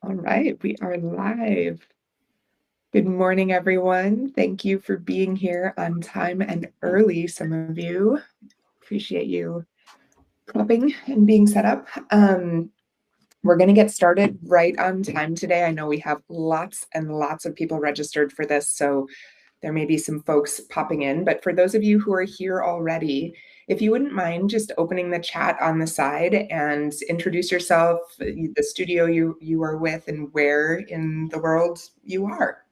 All right, we are live. Good morning, everyone. Thank you for being here on time and early, some of you. Appreciate you clapping and being set up. We're going to get started right on time today. I know we have lots and lots of people registered for this, so there may be some folks popping in. But for those of you who are here already, if you wouldn't mind just opening the chat on the side and introduce yourself, the studio you are with, and where in the world you are.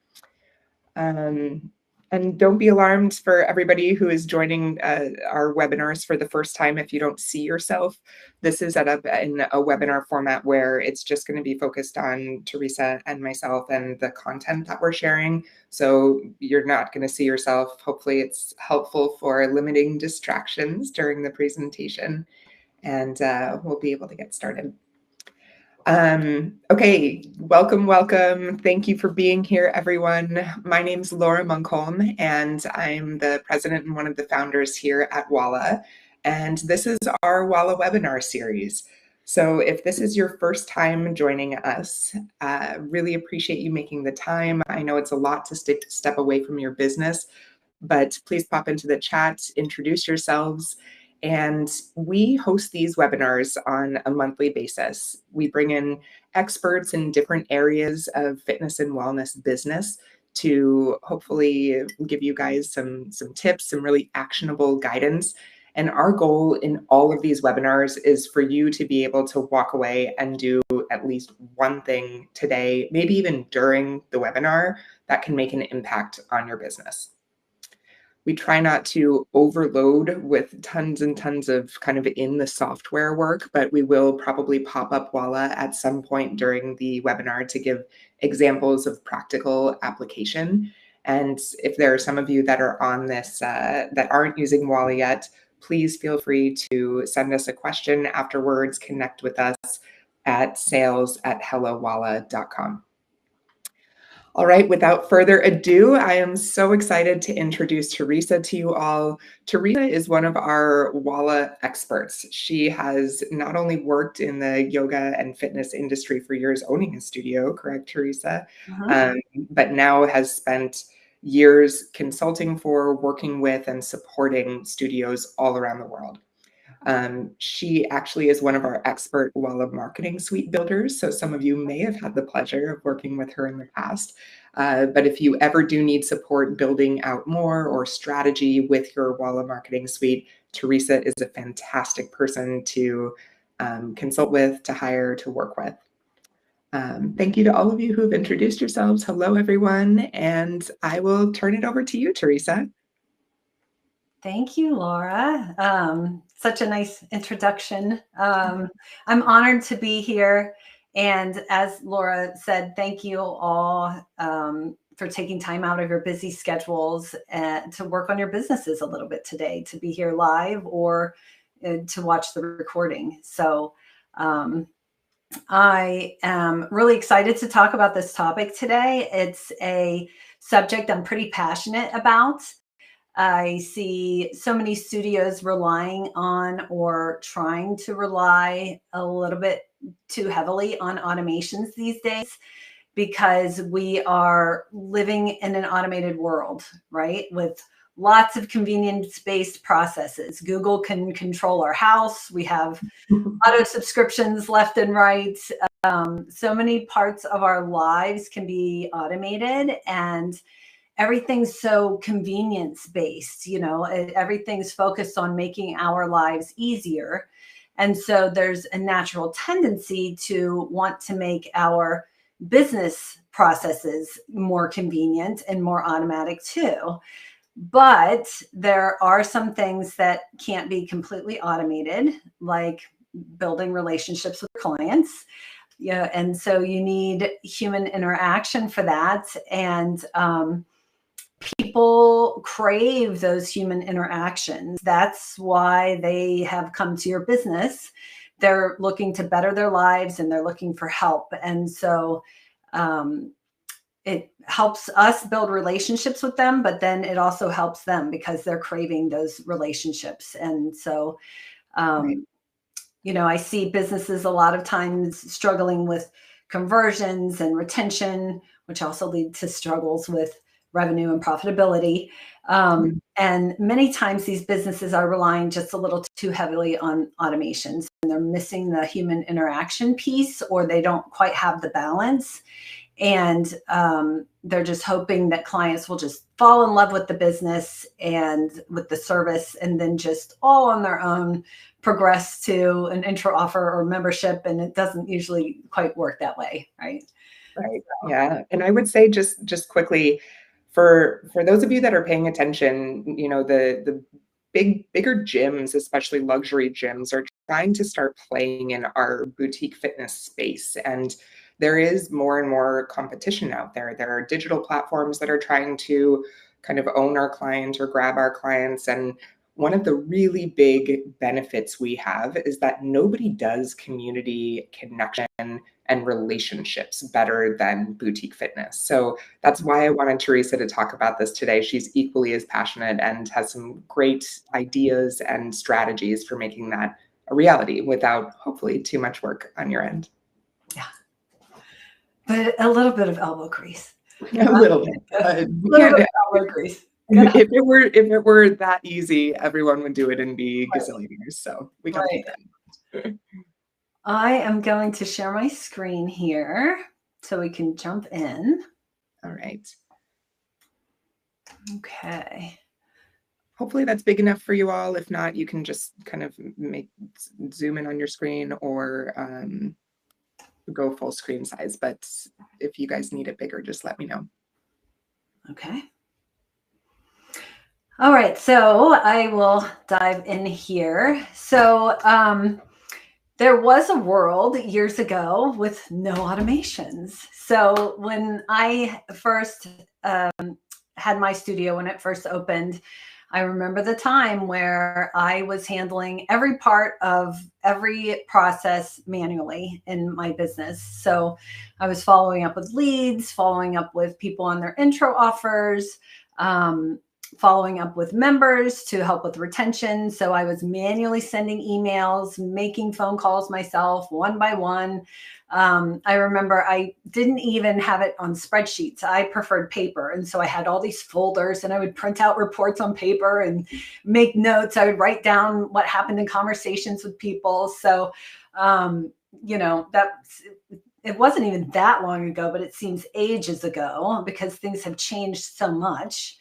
And don't be alarmed for everybody who is joining our webinars for the first time if you don't see yourself. This is set up in a webinar format where it's just going to be focused on Teresa and myself and the content that we're sharing. So you're not going to see yourself. Hopefully it's helpful for limiting distractions during the presentation, and we'll be able to get started. Okay, welcome. Thank you for being here, everyone. My name's Laura Munkholm, and I'm the president and one of the founders here at Walla. And this is our Walla webinar series. So if this is your first time joining us, really appreciate you making the time. I know it's a lot to step away from your business, but please pop into the chat, introduce yourselves. And we host these webinars on a monthly basis. We bring in experts in different areas of fitness and wellness business to hopefully give you guys some tips, some really actionable guidance. And our goal in all of these webinars is for you to be able to walk away and do at least one thing today, maybe even during the webinar, that can make an impact on your business. We try not to overload with tons and tons of kind of in the software work, but we will probably pop up Walla at some point during the webinar to give examples of practical application. And if there are some of you that are on this that aren't using Walla yet, please feel free to send us a question afterwards, connect with us at sales@hellowalla.com. All right, without further ado, I am so excited to introduce Teresa to you all. Teresa is one of our Walla experts. She has not only worked in the yoga and fitness industry for years, owning a studio, correct, Teresa? But now has spent years consulting for, working with, and supporting studios all around the world. She actually is one of our expert Walla marketing suite builders. So some of you may have had the pleasure of working with her in the past. But if you ever do need support building out more or strategy with your Walla marketing suite, Teresa is a fantastic person to consult with, to hire, to work with. Thank you to all of you who've introduced yourselves. Hello, everyone. And I will turn it over to you, Teresa. Thank you, Laura. Such a nice introduction. I'm honored to be here. And as Laura said, thank you all for taking time out of your busy schedules to work on your businesses a little bit today, to be here live or to watch the recording. So I am really excited to talk about this topic today. It's a subject I'm pretty passionate about. I see so many studios relying on or trying to rely a little bit too heavily on automations these days because we are living in an automated world, right? With lots of convenience-based processes. Google can control our house. We have auto subscriptions left and right. So many parts of our lives can be automated, and everything's so convenience based, everything's focused on making our lives easier. And so there's a natural tendency to want to make our business processes more convenient and more automatic too. But there are some things that can't be completely automated, like building relationships with clients. And so you need human interaction for that. And people crave those human interactions. That's why they have come to your business. They're looking to better their lives and they're looking for help. And so it helps us build relationships with them, but then it also helps them because they're craving those relationships. And so, I see businesses a lot of times struggling with conversions and retention, which also lead to struggles with revenue and profitability. And many times these businesses are relying just a little too heavily on automations, and they're missing the human interaction piece, or they don't quite have the balance. And they're just hoping that clients will just fall in love with the business and with the service, and then just all on their own progress to an intro offer or membership. And it doesn't usually quite work that way, right? Right. Yeah. And I would say just quickly, for those of you that are paying attention, the bigger gyms, especially luxury gyms, are trying to start playing in our boutique fitness space. And there is more and more competition out there. There are digital platforms that are trying to kind of own our clients or grab our clients. And one of the really big benefits we have is that nobody does community connection and relationships better than boutique fitness. So that's why I wanted Teresa to talk about this today. She's equally as passionate and has some great ideas and strategies for making that a reality without hopefully too much work on your end. Yeah. But a little bit of elbow grease. A little bit. A little bit of elbow grease. If it were that easy, everyone would do it and be gazillionaires. So we got to keep that in mind. I am going to share my screen here so we can jump in. All right. Okay. Hopefully that's big enough for you all. If not, you can just kind of zoom in on your screen or go full screen size. But if you guys need it bigger, just let me know. Okay. All right, so I will dive in here. So there was a world years ago with no automations. So when I first had my studio, when it first opened, I remember the time where I was handling every part of every process manually in my business. So I was following up with leads, following up with people on their intro offers, following up with members to help with retention. So I was manually sending emails, making phone calls myself one by one. I remember I didn't even have it on spreadsheets. I preferred paper. And so I had all these folders and I would print out reports on paper and make notes. I would write down what happened in conversations with people. So, it wasn't even that long ago, but it seems ages ago because things have changed so much.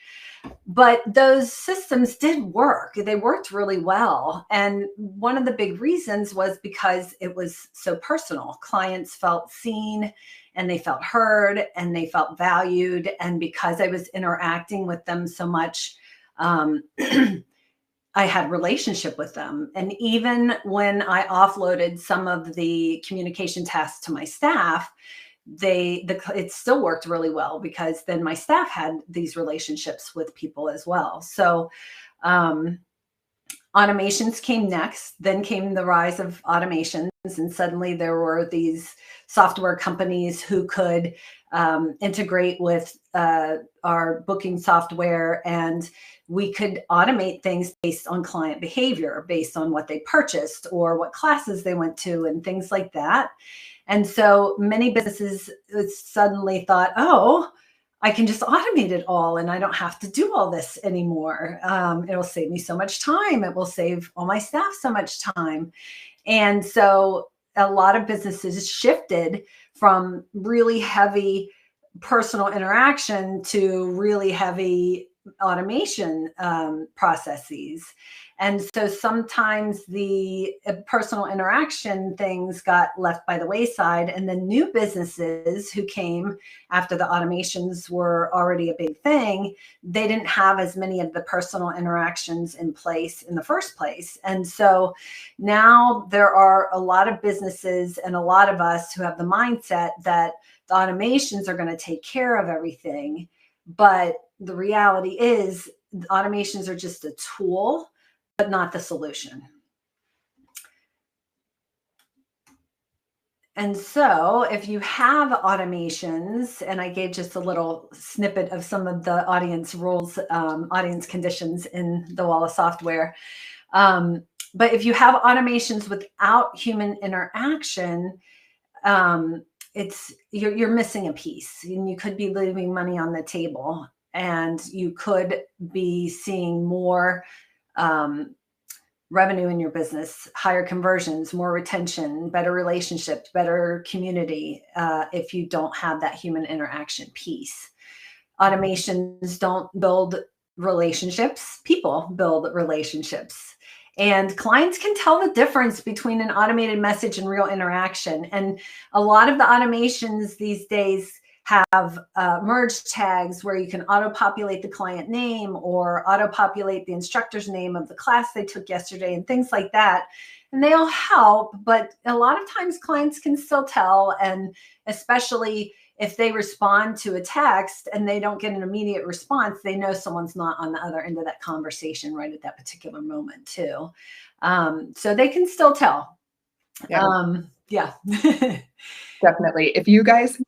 But those systems did work. They worked really well. And one of the big reasons was because it was so personal. Clients felt seen and they felt heard and they felt valued. And because I was interacting with them so much, I had relationship with them. And even when I offloaded some of the communication tasks to my staff, it still worked really well because then my staff had these relationships with people as well. So automations came next, then came the rise of automations. And suddenly there were these software companies who could integrate with our booking software, and we could automate things based on client behavior, based on what they purchased or what classes they went to and things like that. And so many businesses suddenly thought, oh, I can just automate it all and I don't have to do all this anymore. It'll save me so much time. It will save all my staff so much time. And so a lot of businesses shifted from really heavy personal interaction to really heavy automation processes. And so sometimes the personal interaction things got left by the wayside, and then new businesses who came after the automations were already a big thing, they didn't have as many of the personal interactions in place in the first place. And so now there are a lot of businesses and a lot of us who have the mindset that the automations are going to take care of everything. But the reality is automations are just a tool, but not the solution. And so if you have automations, and I gave just a little snippet of some of the audience rules, audience conditions in the Walla software. But if you have automations without human interaction, you're missing a piece, and you could be leaving money on the table, and you could be seeing more revenue in your business, higher conversions, more retention, better relationships, better community, if you don't have that human interaction piece. Automations don't build relationships, people build relationships. And clients can tell the difference between an automated message and real interaction. And a lot of the automations these days have merge tags where you can auto-populate the client name or auto-populate the instructor's name of the class they took yesterday and things like that. And they all help, but a lot of times clients can still tell, and especially if they respond to a text and they don't get an immediate response, they know someone's not on the other end of that conversation right at that particular moment too. So they can still tell. Yeah. Definitely. If you guys,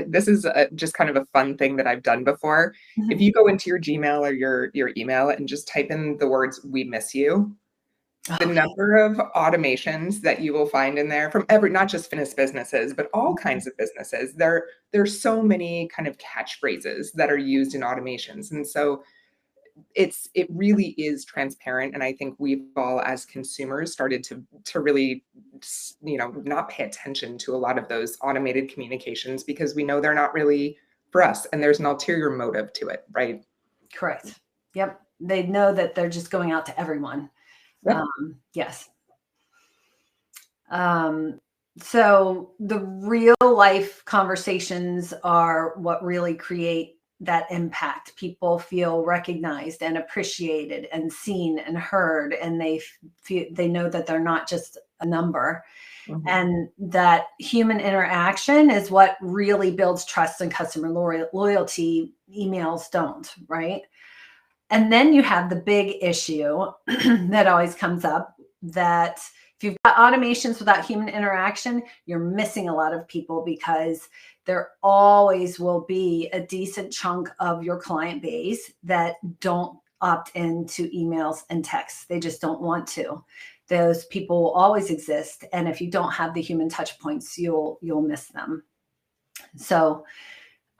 this is just kind of a fun thing that I've done before. Mm-hmm. If you go into your Gmail or your email and just type in the words "we miss you," the number of automations that you will find in there from not just fitness businesses, but all kinds of businesses. There's so many kind of catchphrases that are used in automations. And so it really is transparent. And I think we've all, as consumers, started to really, not pay attention to a lot of those automated communications because we know they're not really for us and there's an ulterior motive to it, right? Correct. Yep. They know that they're just going out to everyone. Yep. Yes. So the real life conversations are what really create that impact. People feel recognized and appreciated and seen and heard, and they know that they're not just a number. Mm-hmm. And that human interaction is what really builds trust and customer loyalty. Emails don't, right? And then you have the big issue that always comes up, that if you've got automations without human interaction, you're missing a lot of people, because there always will be a decent chunk of your client base that don't opt into emails and texts. They just don't want to. Those people will always exist. And if you don't have the human touch points, you'll miss them. So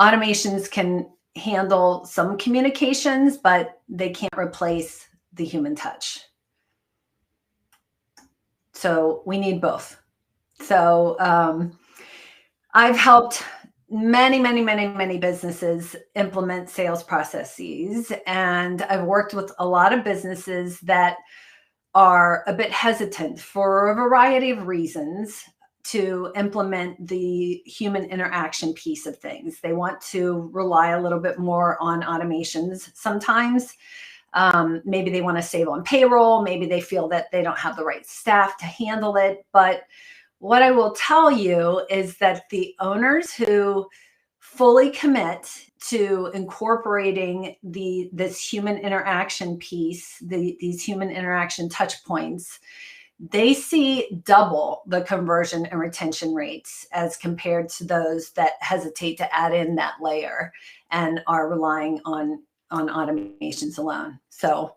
automations can handle some communications, but they can't replace the human touch. So we need both. So I've helped many businesses implement sales processes, and I've worked with a lot of businesses that are a bit hesitant for a variety of reasons to implement the human interaction piece of things. They want to rely a little bit more on automations sometimes. Maybe they want to save on payroll. Maybe they feel that they don't have the right staff to handle it. But what I will tell you is that the owners who fully commit to incorporating this human interaction piece, these human interaction touch points, they see double the conversion and retention rates as compared to those that hesitate to add in that layer and are relying on automations alone. So,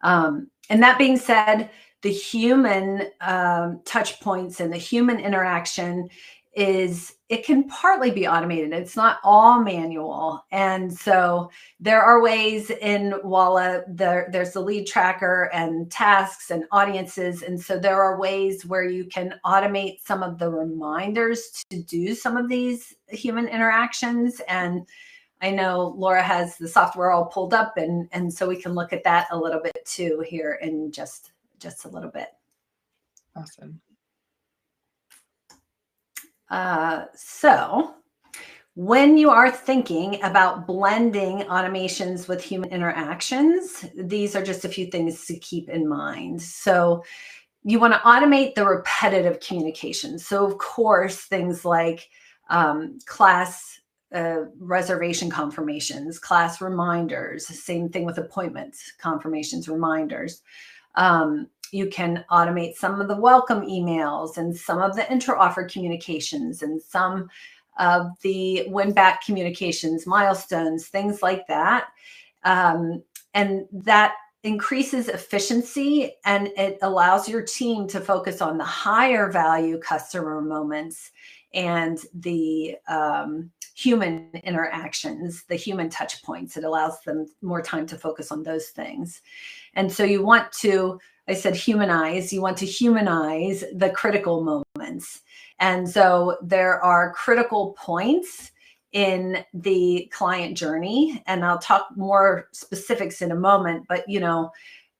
and that being said, the human touch points and the human interaction it can partly be automated. It's not all manual. And so there are ways in Walla, there's the lead tracker and tasks and audiences. And so there are ways where you can automate some of the reminders to do some of these human interactions. And I know Laura has the software all pulled up, and so we can look at that a little bit too here in just a little bit. Awesome. So when you are thinking about blending automations with human interactions, these are just a few things to keep in mind. So you want to automate the repetitive communication. So of course, things like class reservation confirmations, class reminders, same thing with appointments, confirmations, reminders. You can automate some of the welcome emails and some of the inter-offer communications and some of the win-back communications, milestones, things like that. And that increases efficiency, and it allows your team to focus on the higher value customer moments and the human interactions, the human touch points. It allows them more time to focus on those things. And so you want to, I said humanize, you want to humanize the critical moments. And so there are critical points in the client journey, and I'll talk more specifics in a moment, but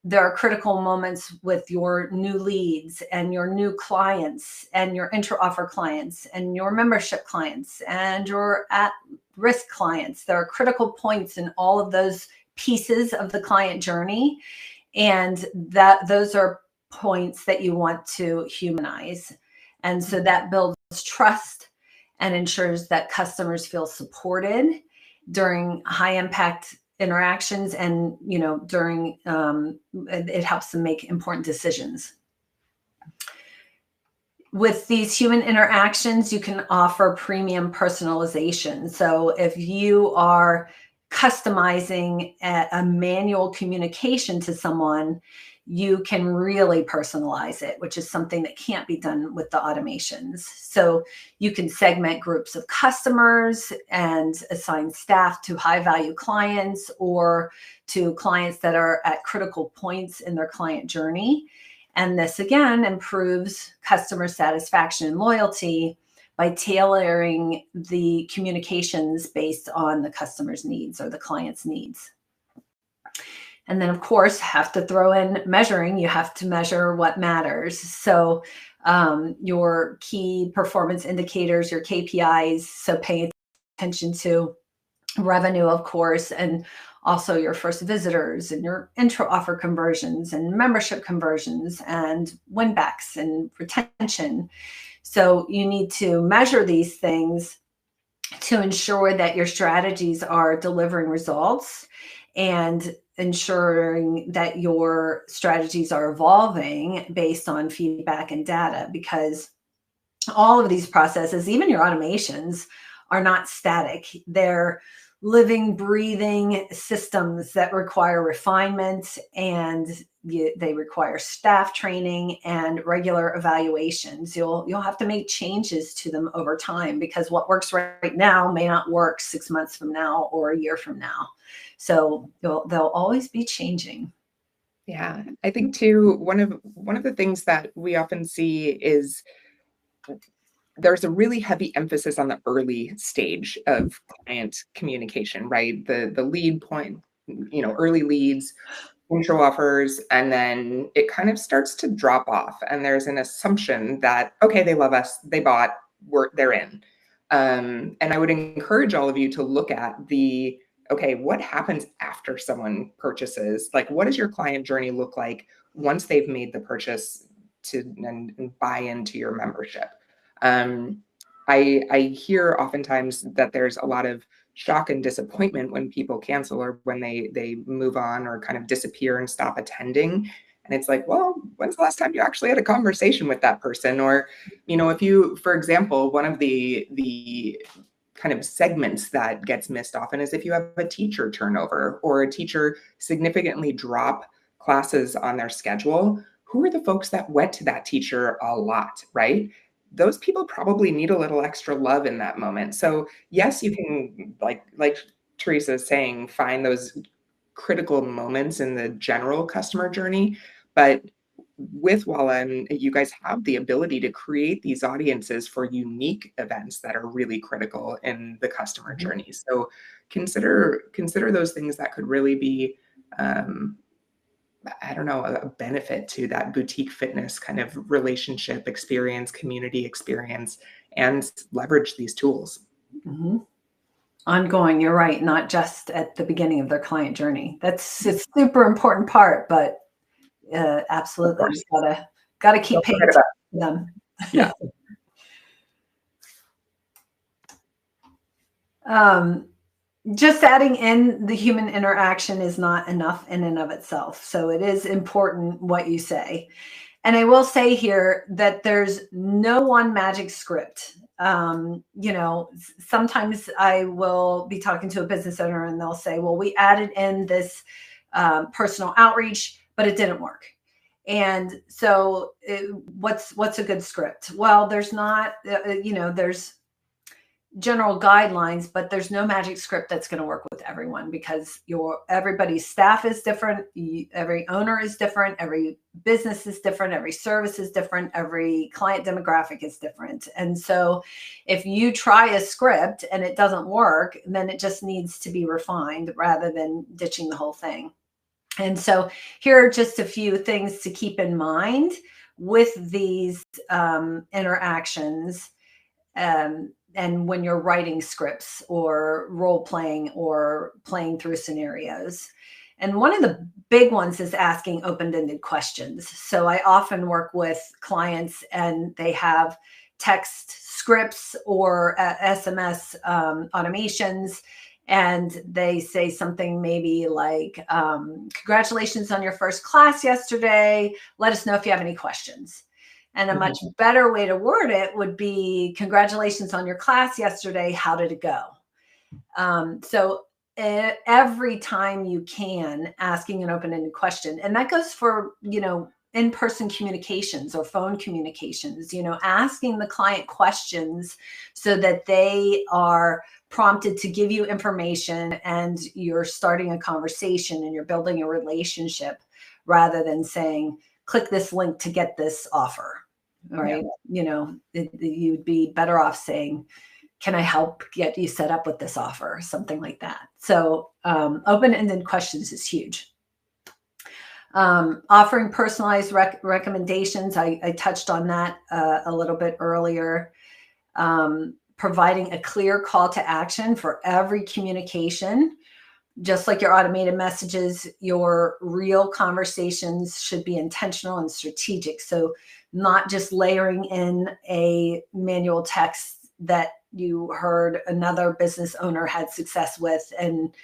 there are critical moments with your new leads and your new clients and your intra-offer clients and your membership clients and your at-risk clients. There are critical points in all of those pieces of the client journey, and those are points that you want to humanize. And so that builds trust and ensures that customers feel supported during high impact interactions, and during it helps them make important decisions. With these human interactions, you can offer premium personalization. So if you are customizing a manual communication to someone, you can really personalize it, which is something that can't be done with the automations. So you can segment groups of customers and assign staff to high value clients or to clients that are at critical points in their client journey. And this again improves customer satisfaction and loyalty by tailoring the communications based on the customer's needs or the client's needs. And then, of course, have to throw in measuring. You have to measure what matters. So your key performance indicators, your KPIs, so pay attention to revenue, of course, and also your first visitors and your intro offer conversions and membership conversions and win backs and retention. So you need to measure these things to ensure that your strategies are delivering results and ensuring that your strategies are evolving based on feedback and data, because all of these processes, even your automations, are not static. They're living, breathing systems that require refinement, and they require staff training and regular evaluations. You'll have to make changes to them over time, because what works right now may not work 6 months from now or a year from now. So they'll always be changing. Yeah, I think too, one of the things that we often see is there's a really heavy emphasis on the early stage of client communication, right? The lead point, early leads, intro offers, and then it kind of starts to drop off. And there's an assumption that, okay, they love us, they bought, they're in. And I would encourage all of you to look at okay, what happens after someone purchases? Like, what does your client journey look like once they've made the purchase and buy into your membership? I hear oftentimes that there's a lot of shock and disappointment when people cancel or when they move on or kind of disappear and stop attending. And it's like, well, when's the last time you actually had a conversation with that person? Or, if you, for example, one of the kind of segments that gets missed often is if you have a teacher turnover or a teacher significantly drop classes on their schedule, who are the folks that went to that teacher a lot, right? Those people probably need a little extra love in that moment. So yes, you can, like Teresa is saying, find those critical moments in the general customer journey, but with Walla, and you guys have the ability to create these audiences for unique events that are really critical in the customer journey. So consider those things that could really be, I don't know, a benefit to that boutique fitness kind of relationship experience, community experience, and leverage these tools. Mm-hmm. Ongoing, you're right, not just at the beginning of their client journey. It's a super important part, but absolutely, gotta keep paying attention to them. Yeah. Just adding in the human interaction is not enough in and of itself. So it is important what you say. And I will say here that there's no one magic script. Sometimes I will be talking to a business owner and they'll say, well, we added in this personal outreach, but it didn't work. And so what's a good script? Well, there's not, there's general guidelines, but there's no magic script that's going to work with everyone, because everybody's staff is different. Every owner is different. Every business is different. Every service is different. Every client demographic is different. And so if you try a script and it doesn't work, then it just needs to be refined rather than ditching the whole thing. And so here are just a few things to keep in mind with these interactions. And when you're writing scripts or role playing or playing through scenarios. And one of the big ones is asking open-ended questions. So I often work with clients and they have text scripts or SMS automations, and they say something maybe like, congratulations on your first class yesterday. Let us know if you have any questions. And a much better way to word it would be, congratulations on your class yesterday. How did it go? So every time you can, asking an open-ended question, and that goes for, in-person communications or phone communications, asking the client questions so that they are prompted to give you information and you're starting a conversation and you're building a relationship, rather than saying, click this link to get this offer. All right. Yeah. You'd be better off saying, can I help get you set up with this offer? Something like that. So open-ended questions is huge. Offering personalized recommendations. I touched on that a little bit earlier. Providing a clear call to action for every communication. Just like your automated messages, your real conversations should be intentional and strategic. So not just layering in a manual text that you heard another business owner had success with, and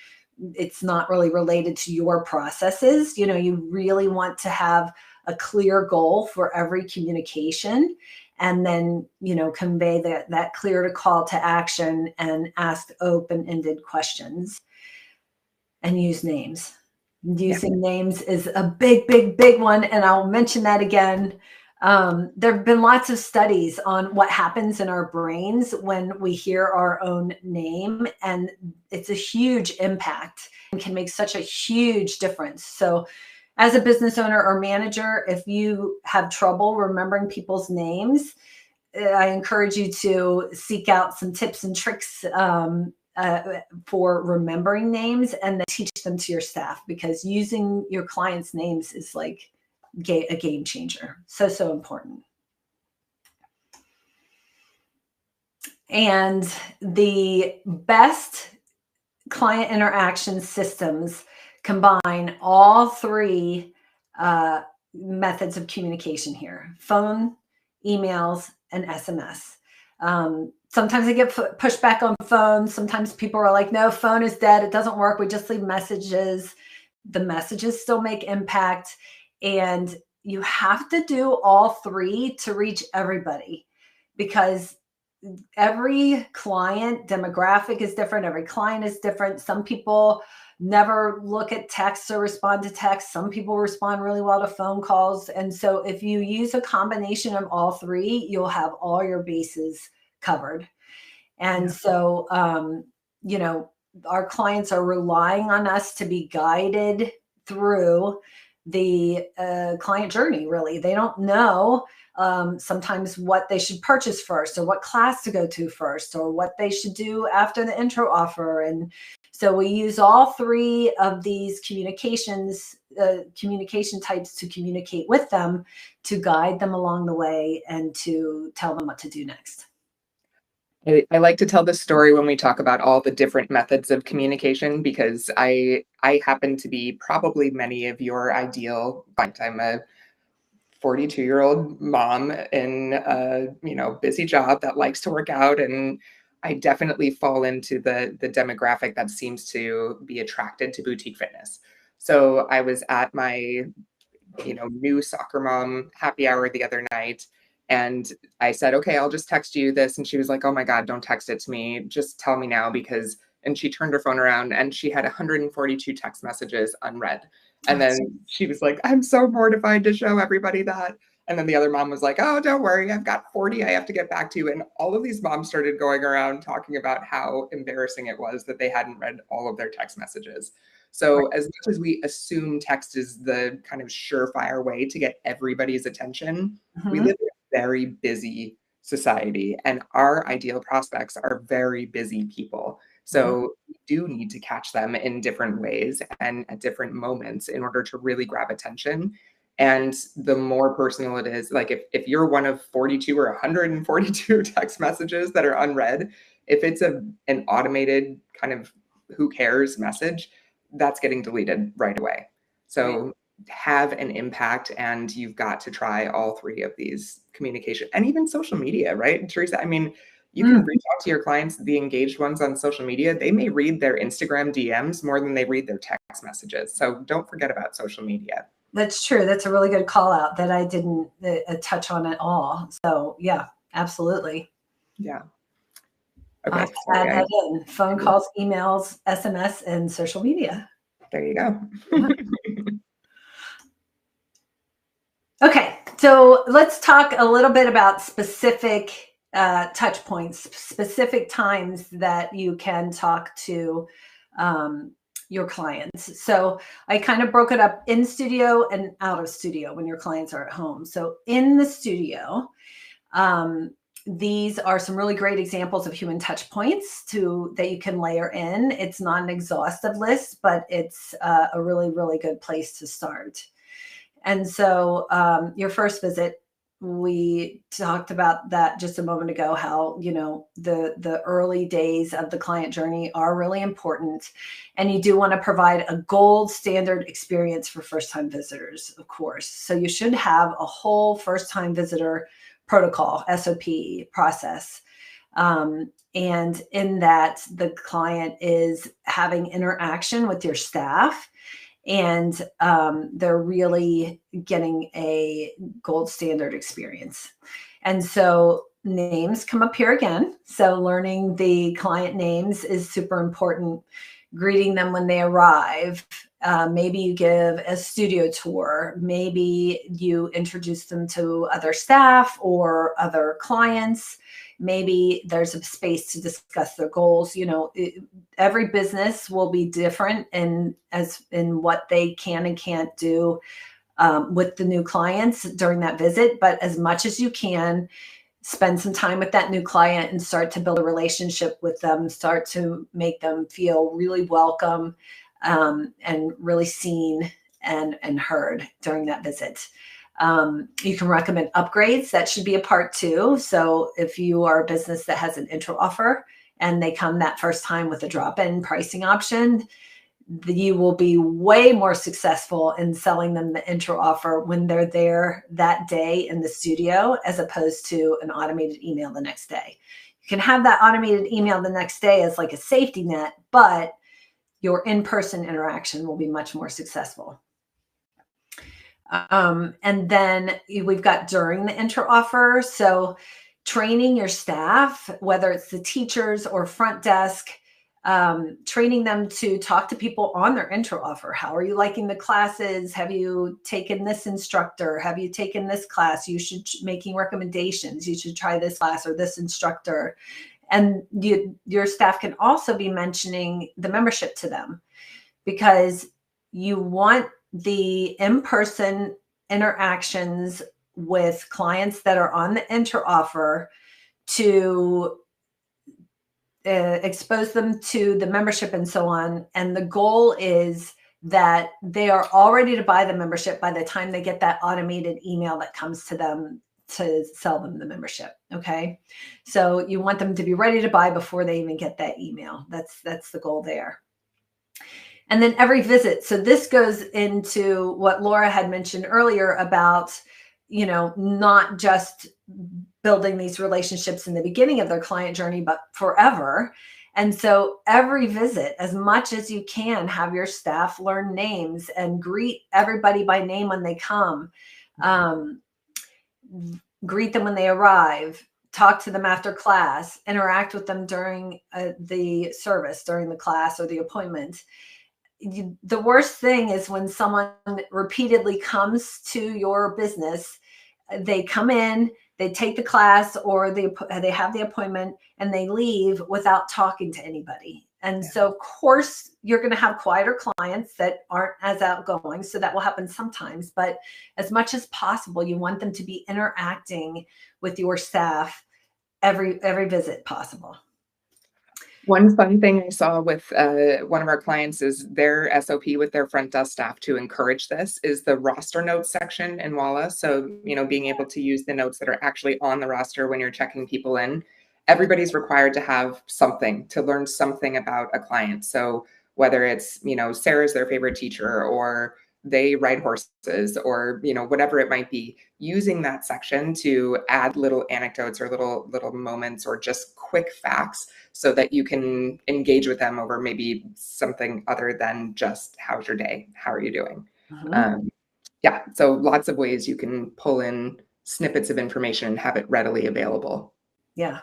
it's not really related to your processes. You really want to have a clear goal for every communication, and then, convey that clear to call to action and ask open-ended questions. And use names. Using names is a big, big, big one. And I'll mention that again. There have been lots of studies on what happens in our brains when we hear our own name. And it's a huge impact and can make such a huge difference. So as a business owner or manager, if you have trouble remembering people's names, I encourage you to seek out some tips and tricks for remembering names, and then teach them to your staff, because using your clients' names is like a game changer. So important. And the best client interaction systems combine all three methods of communication here: phone, emails, and SMS. Sometimes I get pushback on phone. Sometimes people are like, no, phone is dead. It doesn't work. We just leave messages. The messages still make impact. And you have to do all three to reach everybody, because every client demographic is different. Every client is different. Some people never look at texts or respond to texts. Some people respond really well to phone calls. And so if you use a combination of all three, you'll have all your bases covered. And so, our clients are relying on us to be guided through the client journey, really. They don't know sometimes what they should purchase first, or what class to go to first, or what they should do after the intro offer. And so we use all three of these communication types to communicate with them, to guide them along the way, and to tell them what to do next. I like to tell this story when we talk about all the different methods of communication, because I happen to be probably many of your ideal client. I'm a 42-year-old mom in a busy job that likes to work out, and I definitely fall into the demographic that seems to be attracted to boutique fitness. So I was at my new soccer mom happy hour the other night, and I said, okay, I'll just text you this. And she was like, oh my God, don't text it to me. Just tell me now, and she turned her phone around and she had 142 text messages unread. And then she was like, I'm so mortified to show everybody that. And then the other mom was like, oh, don't worry, I've got 40 I have to get back to. And all of these moms started going around talking about how embarrassing it was that they hadn't read all of their text messages. So as much as we assume text is the kind of surefire way to get everybody's attention, we Mhm. live in a very busy society, and our ideal prospects are very busy people. Mhm. So we do need to catch them in different ways and at different moments in order to really grab attention. And the more personal it is, like if you're one of 42 or 142 text messages that are unread, if it's an automated kind of who cares message, that's getting deleted right away. Right. So have an impact, and you've got to try all three of these: communication and even social media, right, Teresa? I mean, you can Mm, reach out to your clients, the engaged ones on social media. They may read their Instagram DMs more than they read their text messages. So don't forget about social media. that's true. That's a really good call out that I didn't touch on at all. So yeah, absolutely. Yeah. I'll have Okay. to Sorry. add that in. Phone calls, emails, SMS, and social media. There you go. Yeah. Okay, so let's talk a little bit about specific touch points, specific times that you can talk to um, your clients. So I kind of broke it up in studio and out of studio when your clients are at home. So in the studio, um, these are some really great examples of human touch points that you can layer in. It's not an exhaustive list, but it's a really, really good place to start. And so your first visit, we talked about that just a moment ago, how, the early days of the client journey are really important. And you do want to provide a gold standard experience for first-time visitors, of course. So you should have a whole first-time visitor protocol, SOP process. And in that, the client is having interaction with your staff, and they're really getting a gold standard experience. And so names come up here again. So learning the client names is super important. Greeting them when they arrive. Maybe you give a studio tour. Maybe you introduce them to other staff or other clients. Maybe there's a space to discuss their goals. Every business will be different in what they can and can't do with the new clients during that visit. But as much as you can, spend some time with that new client and start to build a relationship with them, start to make them feel really welcome and really seen and heard during that visit. You can recommend upgrades. That should be a part too. So if you are a business that has an intro offer and they come that first time with a drop-in pricing option, you will be way more successful in selling them the intro offer when they're there that day in the studio, as opposed to an automated email the next day. You can have that automated email the next day as like a safety net, but your in-person interaction will be much more successful. And then we've got during the intro offer. So training your staff, whether it's the teachers or front desk, training them to talk to people on their intro offer. How are you liking the classes? Have you taken this instructor? Have you taken this class? You should making recommendations. You should try this class or this instructor. And your staff can also be mentioning the membership to them, because you want the in-person interactions with clients that are on the intro offer to expose them to the membership and so on. And the goal is that they are all ready to buy the membership by the time they get that automated email that comes to them to sell them the membership. Okay. So you want them to be ready to buy before they even get that email. That's the goal there. And then every visit. So this goes into what Laura had mentioned earlier about, not just building these relationships in the beginning of their client journey, but forever. And so every visit, as much as you can, have your staff learn names and greet everybody by name when they come. Greet them when they arrive, talk to them after class, interact with them during the service, during the class or the appointment. the worst thing is when someone repeatedly comes to your business, they come in, they take the class or they have the appointment and they leave without talking to anybody. And so, of course, you're going to have quieter clients that aren't as outgoing. So that will happen sometimes. But as much as possible, you want them to be interacting with your staff every visit possible. One fun thing I saw with one of our clients is their SOP with their front desk staff to encourage this is the roster notes section in Walla. So, being able to use the notes that are actually on the roster when you're checking people in. Everybody's required to have something, to learn something about a client. So whether it's, Sarah's their favorite teacher, or they ride horses, or whatever it might be, using that section to add little anecdotes or little moments or just quick facts so that you can engage with them over maybe something other than just how's your day, how are you doing. Yeah, so lots of ways you can pull in snippets of information and have it readily available. Yeah,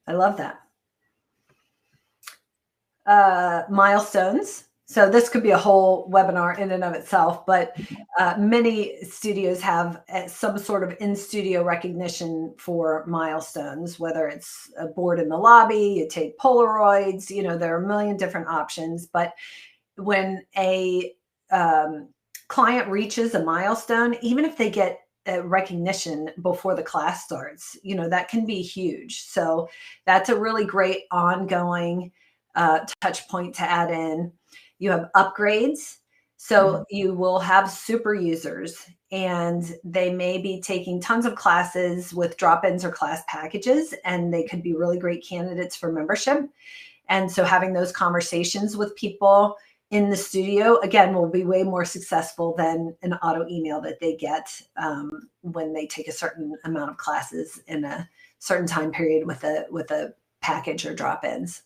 I love that. Milestones. So this could be a whole webinar in and of itself, but many studios have some sort of in-studio recognition for milestones, whether it's a board in the lobby, you take Polaroids, there are a million different options. But when a client reaches a milestone, even if they get recognition before the class starts, that can be huge. So that's a really great ongoing touch point to add in. You have upgrades. So you will have super users and they may be taking tons of classes with drop-ins or class packages, and they could be really great candidates for membership. And so having those conversations with people in the studio, again, will be way more successful than an auto email that they get when they take a certain amount of classes in a certain time period with a package or drop-ins.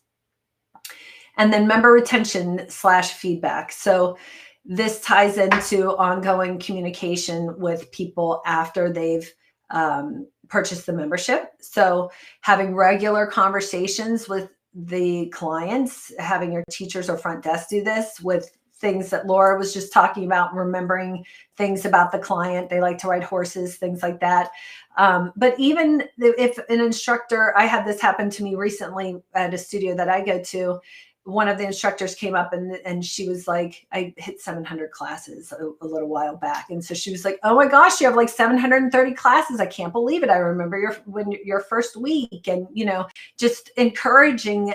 And then member retention / feedback. So this ties into ongoing communication with people after they've purchased the membership. So having regular conversations with the clients, having your teachers or front desk do this with things that Laura was just talking about, remembering things about the client. They like to ride horses, things like that. But even if an instructor, I had this happen to me recently at a studio that I go to, one of the instructors came up and she was like, I hit 700 classes a little while back. And so she was like, oh my gosh, you have like 730 classes. I can't believe it. I remember your first week, and, just encouraging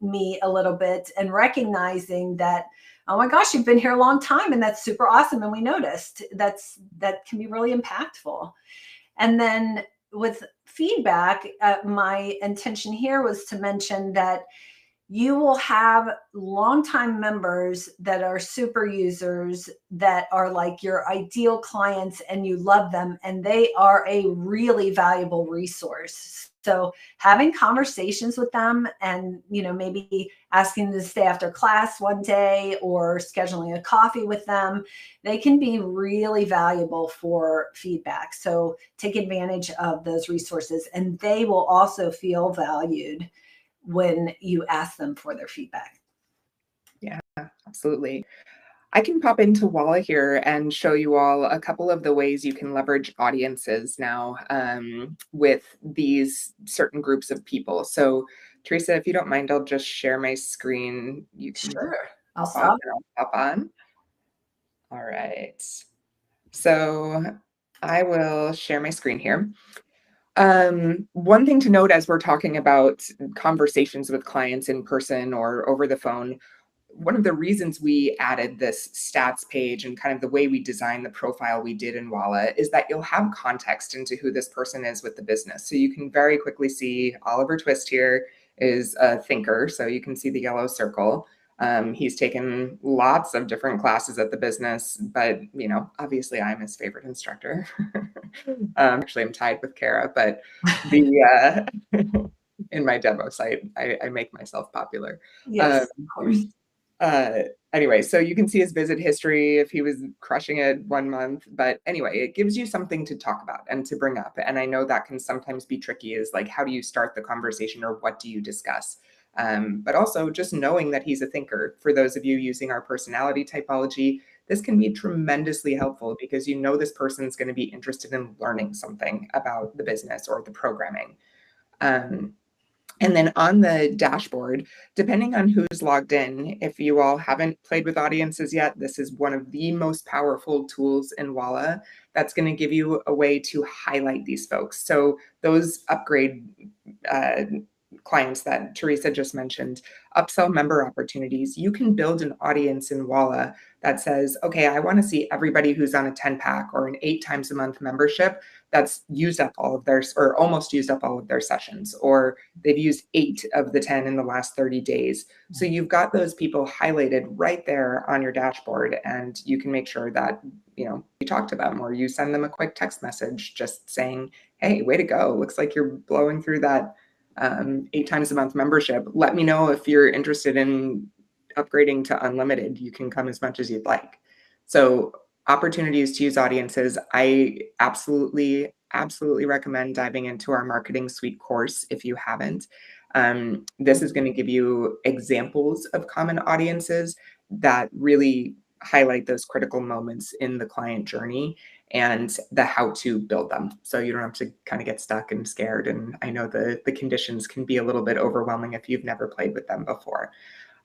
me a little bit and recognizing that, oh my gosh, you've been here a long time and that's super awesome. And we noticed that can be really impactful. And then with feedback, my intention here was to mention that you will have longtime members that are super users that are like your ideal clients and you love them, and they are a really valuable resource. So having conversations with them and, maybe asking them to stay after class one day or scheduling a coffee with them, they can be really valuable for feedback. So take advantage of those resources, and they will also feel valued when you ask them for their feedback. Yeah, absolutely. I can pop into Walla here and show you all a couple of the ways you can leverage audiences now with these certain groups of people. So Teresa, if you don't mind, I'll just share my screen. You can I'll stop. I'll pop on. All right. So I will share my screen here. One thing to note as we're talking about conversations with clients in person or over the phone, one of the reasons we added this stats page and kind of the way we designed the profile we did in Walla is that you'll have context into who this person is with the business. So you can very quickly see Oliver Twist here is a thinker. So you can see the yellow circle. He's taken lots of different classes at the business, but obviously I'm his favorite instructor. Actually, I'm tied with Kara, but the in my demo site, I make myself popular. Yes, of course. Anyway, so you can see his visit history if he was crushing it 1 month. But anyway, it gives you something to talk about and to bring up. And I know that can sometimes be tricky, is like, how do you start the conversation or what do you discuss? But also just knowing that he's a thinker. For those of you using our personality typology, this can be tremendously helpful because you know this person's going to be interested in learning something about the business or the programming. And then on the dashboard, depending on who's logged in, if you all haven't played with audiences yet, this is one of the most powerful tools in Walla that's going to give you a way to highlight these folks. So those upgrade clients that Teresa just mentioned, upsell member opportunities, you can build an audience in Walla that says, okay, I want to see everybody who's on a 10 pack or an 8 times a month membership that's used up all of their, or almost used up all of their sessions, or they've used 8 of the 10 in the last 30 days. So you've got those people highlighted right there on your dashboard, and you can make sure that, you talk to them, or you send them a quick text message just saying, hey, way to go. Looks like you're blowing through that 8 times a month membership. Let me know if you're interested in upgrading to unlimited. You can come as much as you'd like. So opportunities to use audiences, I absolutely recommend diving into our marketing suite course if you haven't. This is going to give you examples of common audiences that really highlight those critical moments in the client journey and the how to build them. So you don't have to kind of get stuck and scared. And I know the conditions can be a little bit overwhelming if you've never played with them before.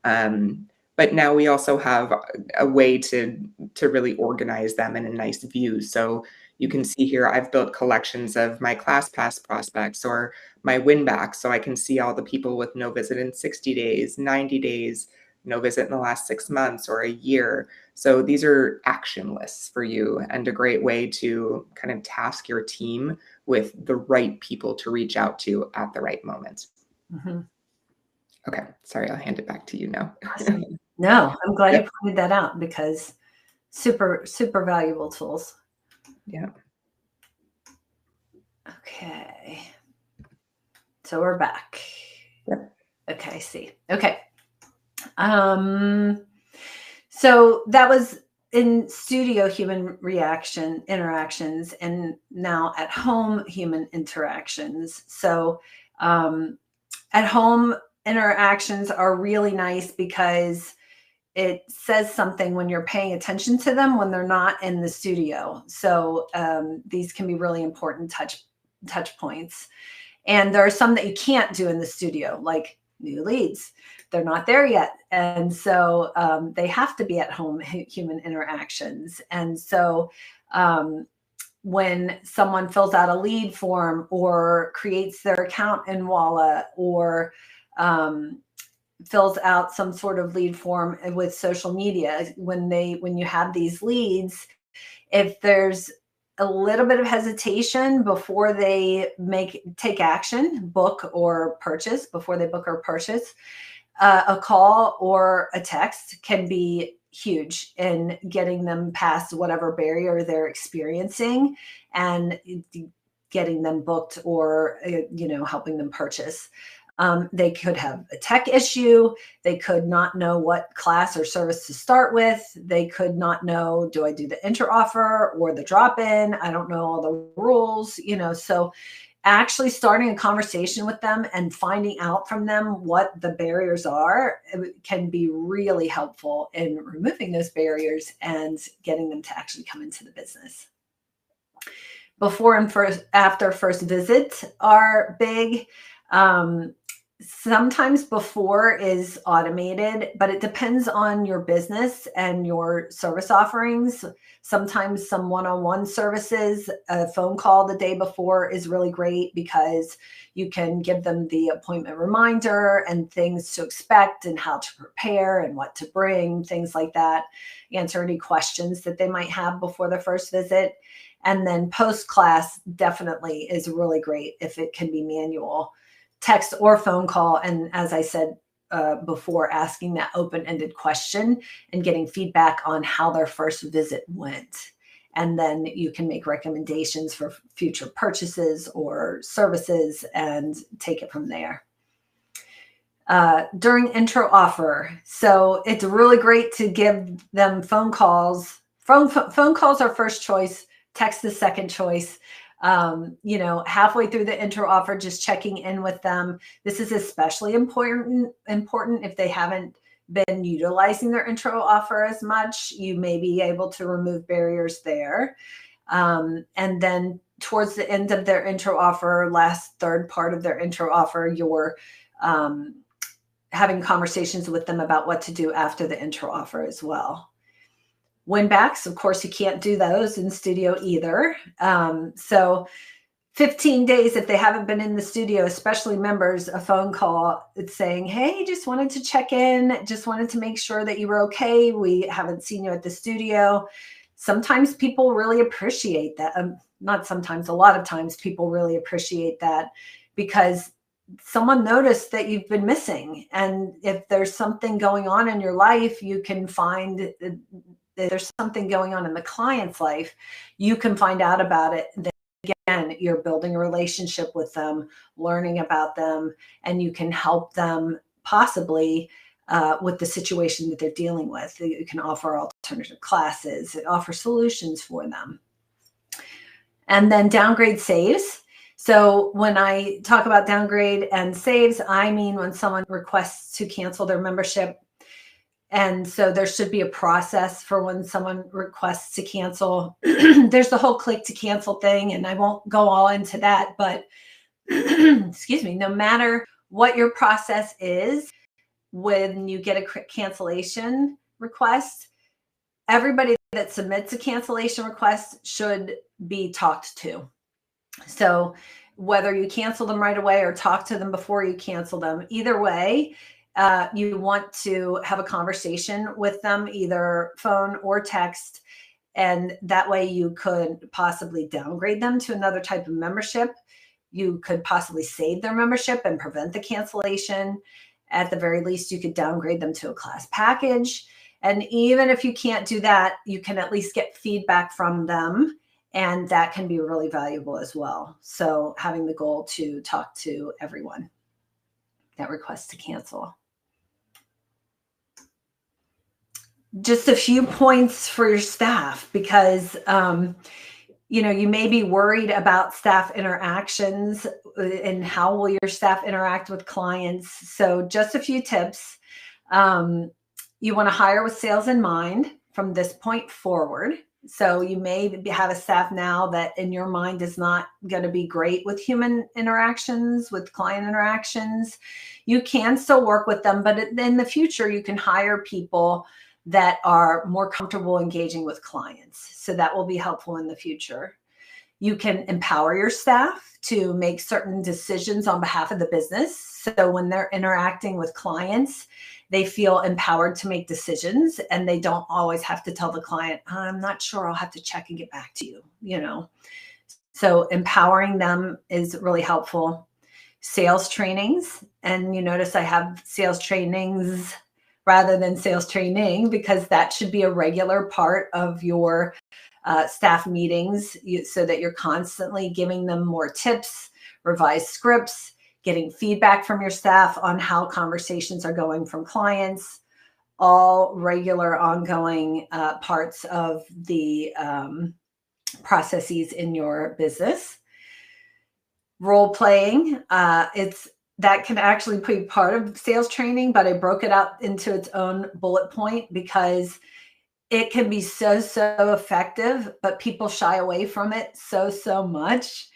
But now we also have a way to really organize them in a nice view. So you can see here, I've built collections of my ClassPass prospects or my win back. So I can see all the people with no visit in 60 days, 90 days, no visit in the last 6 months or a year. So these are action lists for you and a great way to kind of task your team with the right people to reach out to at the right moment. Mm-hmm. Okay, sorry, I'll hand it back to you now. Awesome. No, I'm glad you pointed that out because super, super valuable tools. Yeah. Okay. So we're back. Yep. Okay, I see. Okay. So that was in studio human interactions, and now at home human interactions. So at home interactions are really nice because it says something when you're paying attention to them when they're not in the studio. So these can be really important touch points. And there are some that you can't do in the studio, like new leads. They're not there yet. And so they have to be at home human interactions. And so when someone fills out a lead form or creates their account in Walla or fills out some sort of lead form with social media, when you have these leads, if there's a little bit of hesitation before they take action, book or purchase, a call or a text can be huge in getting them past whatever barrier they're experiencing and getting them booked or, helping them purchase. They could have a tech issue. They could not know what class or service to start with. They could not know, do I do the intro offer or the drop-in? I don't know all the rules, so actually starting a conversation with them and finding out from them what the barriers are can be really helpful in removing those barriers and getting them to actually come into the business. Before and after first visit are big. Sometimes before is automated, but it depends on your business and your service offerings. Sometimes some one-on-one services, a phone call the day before is really great because you can give them the appointment reminder and things to expect and how to prepare and what to bring, things like that. Answer any questions that they might have before their first visit. And then post-class definitely is really great if it can be manual. Text or phone call. And as I said before, asking that open-ended question and getting feedback on how their first visit went. And then you can make recommendations for future purchases or services and take it from there. During intro offer. So it's really great to give them phone calls. Phone calls are first choice. Text is second choice. Halfway through the intro offer, just checking in with them. This is especially important if they haven't been utilizing their intro offer as much. You may be able to remove barriers there. And then towards the end of their intro offer, last third part of their intro offer, you're having conversations with them about what to do after the intro offer as well. Win backs, of course, you can't do those in studio either. So 15 days, if they haven't been in the studio, especially members, a phone call, it's saying, hey, just wanted to check in, just wanted to make sure that you were okay. We haven't seen you at the studio. Sometimes people really appreciate that. Not sometimes, a lot of times people really appreciate that because someone noticed that you've been missing. And if there's something going on in your life, you can find there's something going on in the client's life, you can find out about it. Then again, you're building a relationship with them, learning about them, and you can help them possibly with the situation that they're dealing with. You can offer alternative classes, offer solutions for them. And then downgrade saves. So when I talk about downgrade and saves, I mean when someone requests to cancel their membership. And so there should be a process for when someone requests to cancel. There's the whole click to cancel thing, and I won't go all into that, but excuse me, no matter what your process is, when you get a cancellation request, everybody that submits a cancellation request should be talked to. So whether you cancel them right away or talk to them before you cancel them, either way, you want to have a conversation with them, either phone or text, and that way you could possibly downgrade them to another type of membership. You could possibly save their membership and prevent the cancellation. At the very least, you could downgrade them to a class package. And even if you can't do that, you can at least get feedback from them, and that can be really valuable as well. So having the goal to talk to everyone that requests to cancel. Just a few points for your staff, because you may be worried about staff interactions and how will your staff interact with clients. So just a few tips. You want to hire with sales in mind from this point forward. So you may have a staff now that in your mind is not going to be great with human interactions, with client interactions. You can still work with them, but in the future, you can hire people that are more comfortable engaging with clients. So that will be helpful in the future. You can empower your staff to make certain decisions on behalf of the business. So when they're interacting with clients, they feel empowered to make decisions, and they don't always have to tell the client, I'm not sure, I'll have to check and get back to you, So empowering them is really helpful. Sales trainings, and you notice I have sales trainings rather than sales training, because that should be a regular part of your staff meetings, so that you're constantly giving them more tips, revised scripts, getting feedback from your staff on how conversations are going from clients, all regular ongoing parts of the processes in your business. Role playing, that can actually be part of sales training, but I broke it out into its own bullet point because it can be so effective, but people shy away from it so much.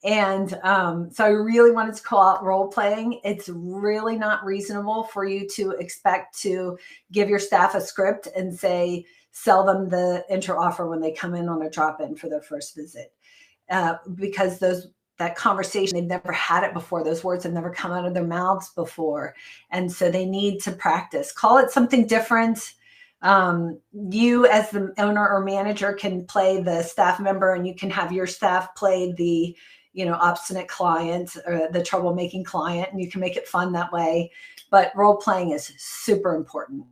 And so I really wanted to call out role playing. It's really not reasonable for you to expect to give your staff a script and say, sell them the intro offer when they come in on a drop-in for their first visit. Because that conversation, they've never had it before. Those words have never come out of their mouths before. And so they need to practice. Call it something different. You as the owner or manager can play the staff member, and you can have your staff play the obstinate client or the troublemaking client, and you can make it fun that way. But role playing is super important.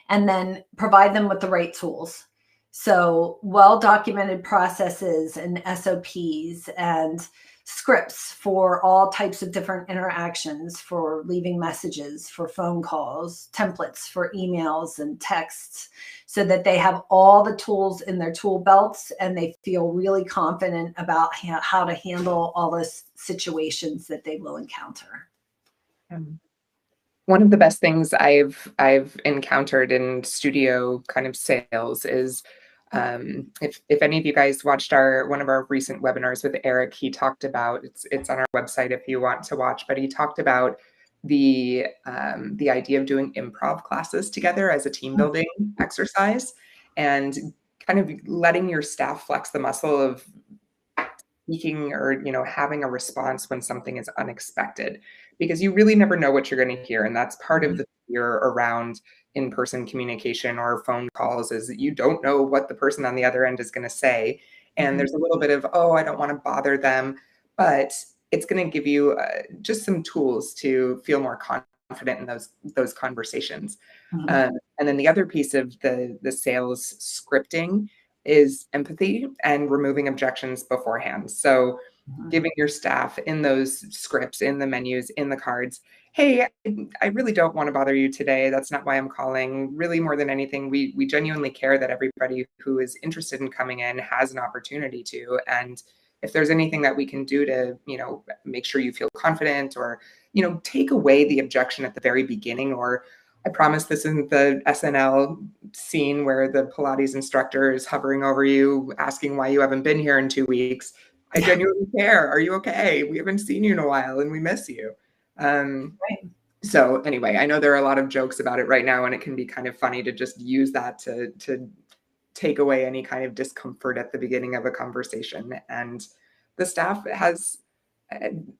And then provide them with the right tools. So well-documented processes and SOPs and scripts for all types of different interactions, for leaving messages, for phone calls, templates for emails and texts, so that they have all the tools in their tool belts and they feel really confident about how to handle all the situations that they will encounter. Um, One of the best things I've encountered in studio kind of sales is if any of you guys watched one of our recent webinars with Eric, he talked about it's on our website if you want to watch, but he talked about the idea of doing improv classes together as a team building exercise and kind of letting your staff flex the muscle of speaking or having a response when something is unexpected, because you really never know what you're going to hear, and that's part of the fear around in-person communication or phone calls, is that you don't know what the person on the other end is going to say, and there's a little bit of, oh, I don't want to bother them, but it's going to give you just some tools to feel more confident in those conversations. And then the other piece of the sales scripting is empathy and removing objections beforehand. So giving your staff in those scripts, in the menus, in the cards, hey, I really don't want to bother you today. That's not why I'm calling. Really, more than anything, we genuinely care that everybody who is interested in coming in has an opportunity to. And if there's anything that we can do to, make sure you feel confident, or, take away the objection at the very beginning, or I promise this isn't the SNL scene where the Pilates instructor is hovering over you, asking why you haven't been here in 2 weeks. I genuinely care. Are you okay? We haven't seen you in a while and we miss you. Right. So anyway, I know there are a lot of jokes about it right now, and it can be kind of funny to just use that to take away any kind of discomfort at the beginning of a conversation. And the staff has,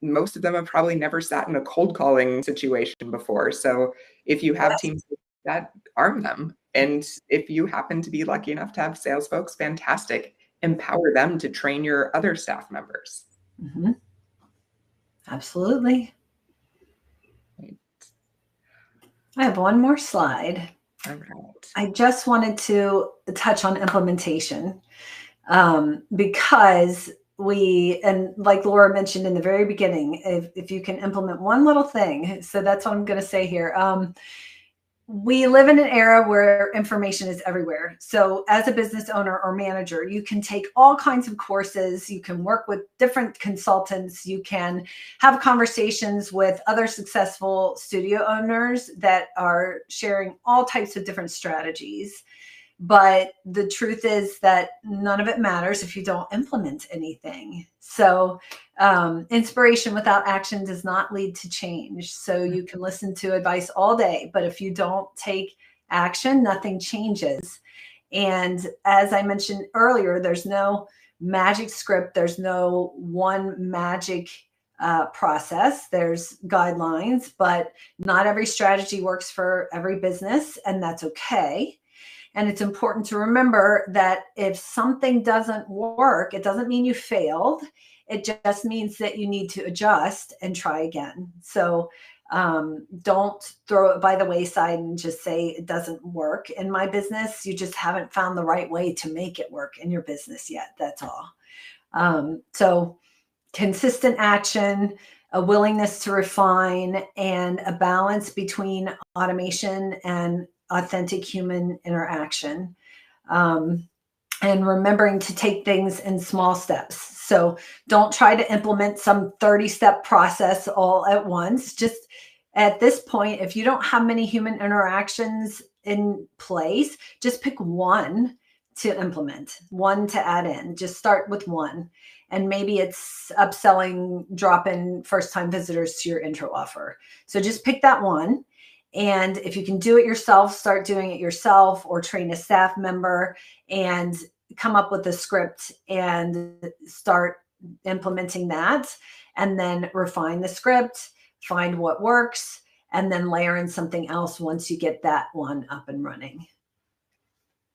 most of them have probably never sat in a cold calling situation before. So if you have teams that, arm them. And if you happen to be lucky enough to have sales folks, fantastic. Empower them to train your other staff members. Absolutely. Right. I have one more slide. All right. I just wanted to touch on implementation, because and like Laura mentioned in the very beginning, if you can implement one little thing, so that's what I'm going to say here. We live in an era where information is everywhere. So as a business owner or manager, you can take all kinds of courses, you can work with different consultants, you can have conversations with other successful studio owners that are sharing all types of different strategies. But the truth is that none of it matters if you don't implement anything. So inspiration without action does not lead to change. So you can listen to advice all day, but if you don't take action, nothing changes. And as I mentioned earlier, there's no magic script. There's no one magic process. There's guidelines, but not every strategy works for every business, and that's okay. And it's important to remember that if something doesn't work, it doesn't mean you failed. It just means that you need to adjust and try again. So don't throw it by the wayside and just say it doesn't work. In my business, you just haven't found the right way to make it work in your business yet. That's all. So consistent action, a willingness to refine, and a balance between automation and authentic human interaction, and remembering to take things in small steps. So don't try to implement some 30-step process all at once. Just at this point, if you don't have many human interactions in place, just pick one to implement, one to add in. Just start with one. And maybe it's upselling drop-in first-time visitors to your intro offer. So just pick that one. And if you can do it yourself, start doing it yourself, or train a staff member and come up with a script and start implementing that, and then refine the script, find what works, and then layer in something else once you get that one up and running.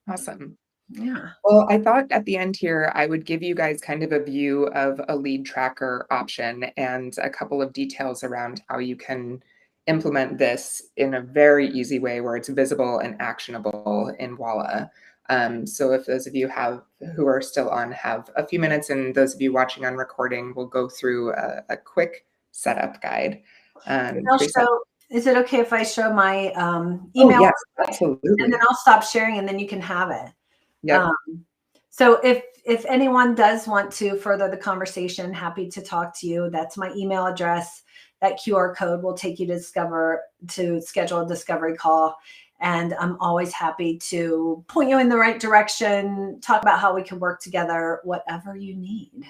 Awesome. Yeah. Well, I thought at the end here, I would give you guys kind of a view of a lead tracker option and a couple of details around how you can implement this in a very easy way where it's visible and actionable in Walla. So if those of you who are still on have a few minutes, and those of you watching on recording, we'll go through a quick setup guide. Teresa? Is it okay if I show my Oh, email? yes, And absolutely. then I'll stop sharing and then you can have it. Yep. So if anyone does want to further the conversation, happy to talk to you. That's my email address. That QR code will take you to schedule a discovery call. And I'm always happy to point you in the right direction, talk about how we can work together, whatever you need.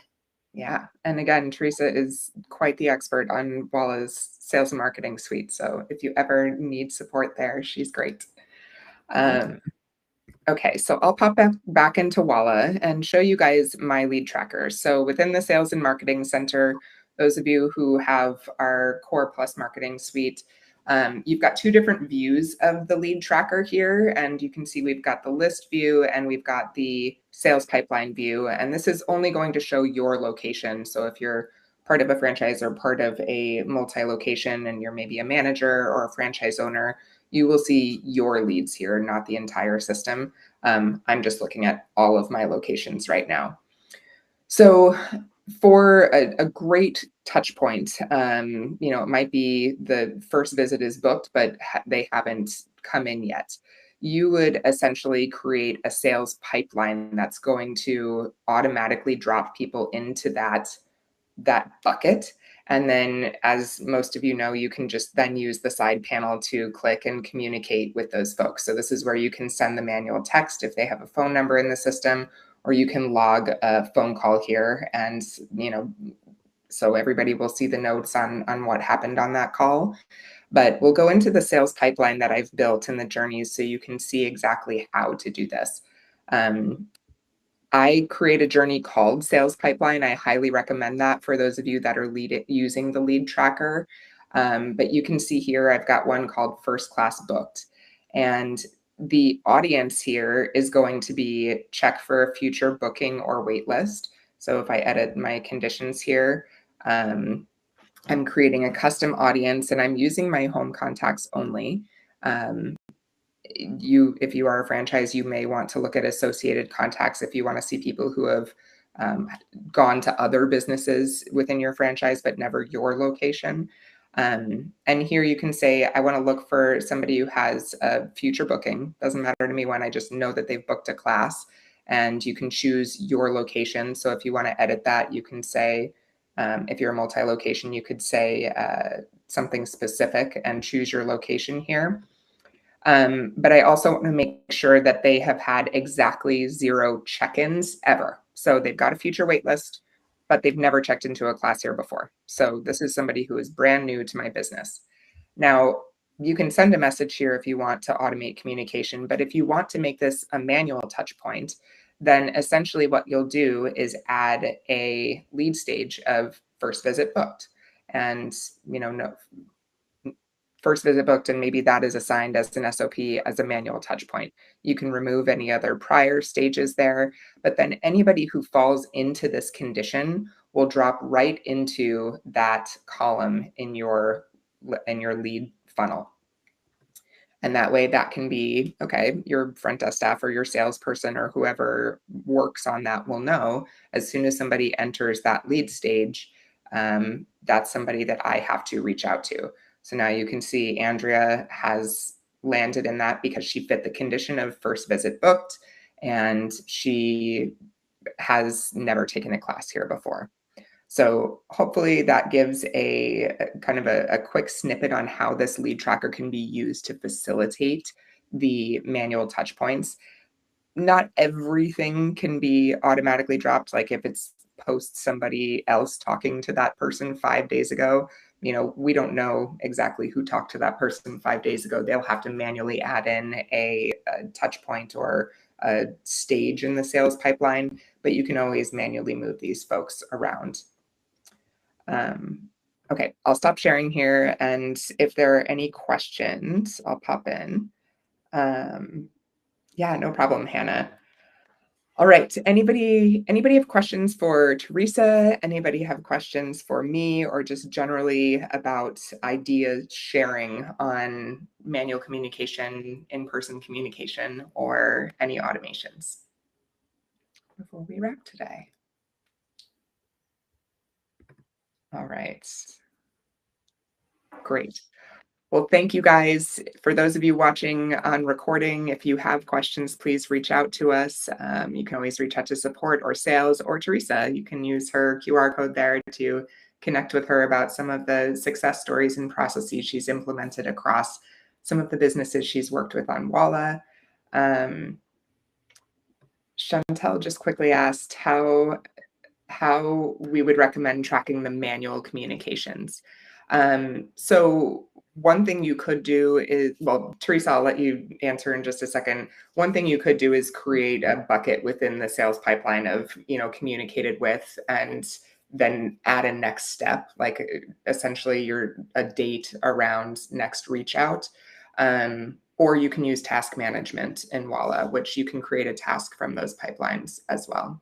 Yeah. And again, Teresa is quite the expert on Walla's sales and marketing suite. So if you ever need support there, she's great. Okay, so I'll pop back into Walla and show you guys my lead tracker. So within the Sales and Marketing Center, those of you who have our Core Plus Marketing Suite, you've got two different views of the lead tracker here. And you can see we've got the list view and we've got the sales pipeline view. And this is only going to show your location. So if you're part of a franchise or part of a multi-location and you're maybe a manager or a franchise owner, you will see your leads here, not the entire system. I'm just looking at all of my locations right now. So for a great touch point, it might be the first visit is booked, but they haven't come in yet. You would essentially create a sales pipeline that's going to automatically drop people into that bucket. And then, as most of you know, you can just then use the side panel to click and communicate with those folks. So this is where you can send the manual text if they have a phone number in the system, or you can log a phone call here. And, so everybody will see the notes on what happened on that call. But we'll go into the sales pipeline that I've built and the journeys so you can see exactly how to do this. I create a journey called Sales Pipeline. I highly recommend that for those of you that are using the lead tracker. But you can see here, I've got one called First Class Booked. And the audience here is going to be check for a future booking or wait list. So if I edit my conditions here, I'm creating a custom audience and I'm using my home contacts only. If you are a franchise, you may want to look at associated contacts if you want to see people who have gone to other businesses within your franchise, but never your location. And here you can say, I want to look for somebody who has a future booking. Doesn't matter to me when, I just know that they've booked a class. And you can choose your location. So if you want to edit that, you can say, if you're a multi-location, you could say something specific and choose your location here. But I also want to make sure that they have had exactly 0 check-ins ever. So they've got a future wait list, but they've never checked into a class here before. So this is somebody who is brand new to my business. Now, you can send a message here if you want to automate communication, but if you want to make this a manual touch point, then essentially what you'll do is add a lead stage of first visit booked. And, first visit booked, and maybe that is assigned as an SOP as a manual touch point. You can remove any other prior stages there, but then anybody who falls into this condition will drop right into that column in your lead funnel. And that way that can be, okay, your front desk staff or your salesperson or whoever works on that will know as soon as somebody enters that lead stage, that's somebody that I have to reach out to. So now you can see Andrea has landed in that because she fit the condition of first visit booked, and she has never taken a class here before. So hopefully that gives a kind of a quick snippet on how this lead tracker can be used to facilitate the manual touch points. Not everything can be automatically dropped. Like if it's somebody else talking to that person 5 days ago, we don't know exactly who talked to that person 5 days ago. They'll have to manually add in a touch point or a stage in the sales pipeline, but you can always manually move these folks around. Okay, I'll stop sharing here, and if there are any questions, I'll pop in. Yeah, no problem, Hannah. All right. Anybody have questions for Teresa? Anybody have questions for me or just generally about ideas sharing on manual communication, in-person communication, or any automations before we wrap today? All right. Great. Well, thank you guys. For those of you watching on recording, if you have questions, please reach out to us. You can always reach out to support or sales or Teresa. You can use her QR code there to connect with her about some of the success stories and processes she's implemented across some of the businesses she's worked with on Walla. Chantel just quickly asked how we would recommend tracking the manual communications. So one thing you could do is, well, Teresa, I'll let you answer in just a second. One thing you could do is create a bucket within the sales pipeline of, communicated with, and then add a next step, like essentially a date around next reach out. Or you can use task management in Walla, which you can create a task from those pipelines as well.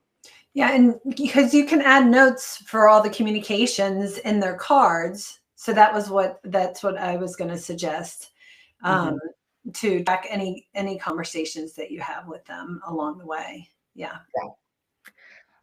Yeah, and because you can add notes for all the communications in their cards. So that's what I was going to suggest, to track any conversations that you have with them along the way. Yeah.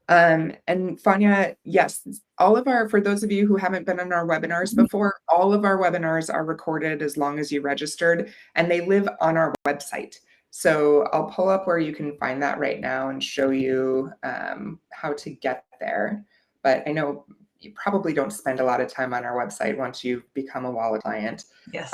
And Fania, yes, for those of you who haven't been on our webinars before, all of our webinars are recorded as long as you registered, and they live on our website. So I'll pull up where you can find that right now and show you how to get there. But I know you probably don't spend a lot of time on our website once you've become a Walla client. Yes.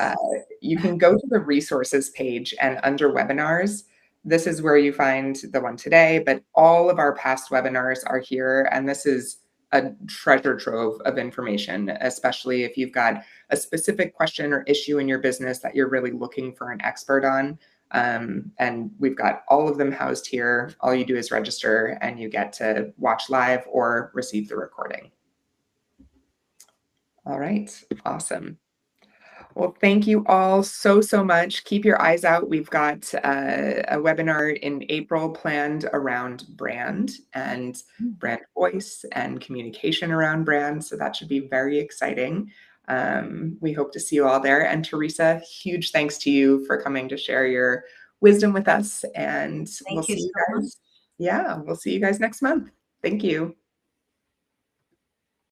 You can go to the resources page, and under webinars, this is where you find the one today, but all of our past webinars are here. And this is a treasure trove of information, especially if you've got a specific question or issue in your business that you're really looking for an expert on. And we've got all of them housed here. All you do is register and you get to watch live or receive the recording. All right, awesome. Well, thank you all so much. Keep your eyes out. We've got a webinar in April planned around brand and brand voice and communication around brand. So that should be very exciting. We hope to see you all there. And Teresa, huge thanks to you for coming to share your wisdom with us. And we'll see you guys. Yeah, we'll see you guys next month. Thank you.